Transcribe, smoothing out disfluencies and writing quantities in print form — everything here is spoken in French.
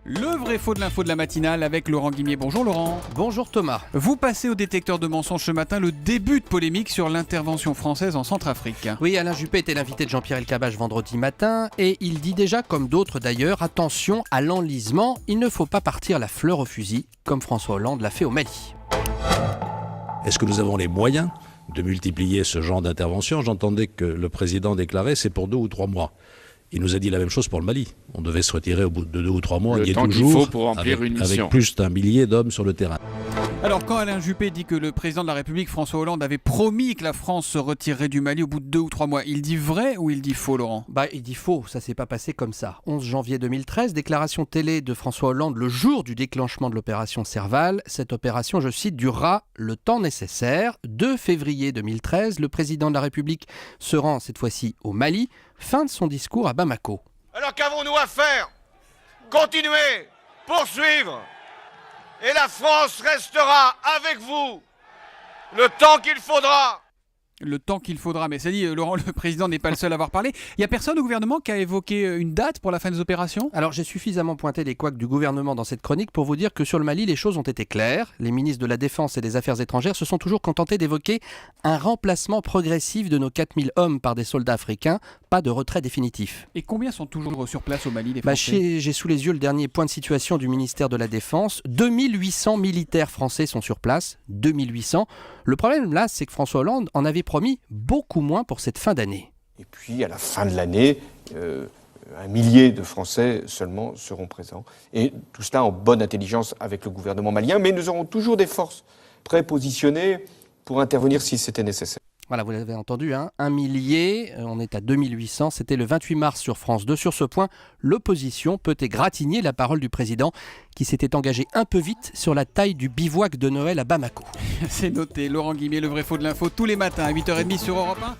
Le vrai faux de l'info de la matinale avec Laurent Guimier. Bonjour Laurent. Bonjour Thomas. Vous passez au détecteur de mensonges ce matin le début de polémique sur l'intervention française en Centrafrique. Oui, Alain Juppé était l'invité de Jean-Pierre Elkabbach vendredi matin et il dit déjà, comme d'autres d'ailleurs, attention à l'enlisement, il ne faut pas partir la fleur au fusil comme François Hollande l'a fait au Mali. Est-ce que nous avons les moyens de multiplier ce genre d'intervention? J'entendais que le président déclarait c'est pour 2 ou 3 mois. Il nous a dit la même chose pour le Mali. On devait se retirer au bout de 2 ou 3 mois. Le il y est temps qu'il toujours faut pour remplir une mission. avec plus d'1 millier d'hommes sur le terrain. Alors quand Alain Juppé dit que le président de la République François Hollande avait promis que la France se retirerait du Mali au bout de 2 ou 3 mois, il dit vrai ou il dit faux Laurent? Il dit faux, ça s'est pas passé comme ça. 11 janvier 2013, déclaration télé de François Hollande le jour du déclenchement de l'opération Serval. Cette opération, je cite, durera le temps nécessaire. 2 février 2013, le président de la République se rend cette fois-ci au Mali. Fin de son discours à Bamako. Alors qu'avons-nous à faire? Continuer, poursuivre. Et la France restera avec vous le temps qu'il faudra. Le temps qu'il faudra, mais c'est dit, Laurent, le président n'est pas le seul à avoir parlé. Il n'y a personne au gouvernement qui a évoqué une date pour la fin des opérations? Alors j'ai suffisamment pointé les couacs du gouvernement dans cette chronique pour vous dire que sur le Mali, les choses ont été claires. Les ministres de la Défense et des Affaires étrangères se sont toujours contentés d'évoquer un remplacement progressif de nos 4000 hommes par des soldats africains, pas de retrait définitif. Et combien sont toujours sur place au Mali, les Français? J'ai sous les yeux le dernier point de situation du ministère de la Défense. 2800 militaires français sont sur place, 2800. Le problème là, c'est que François Hollande en avait promis beaucoup moins pour cette fin d'année. Et puis à la fin de l'année, 1 millier de Français seulement seront présents. Et tout cela en bonne intelligence avec le gouvernement malien, mais nous aurons toujours des forces prépositionnées pour intervenir si c'était nécessaire. Voilà, vous l'avez entendu, 1 millier, on est à 2800, c'était le 28 mars sur France 2. Sur ce point, l'opposition peut égratigner la parole du président qui s'était engagé un peu vite sur la taille du bivouac de Noël à Bamako. C'est noté, Laurent Guimier, le vrai faux de l'info, tous les matins à 8h30 sur Europe 1.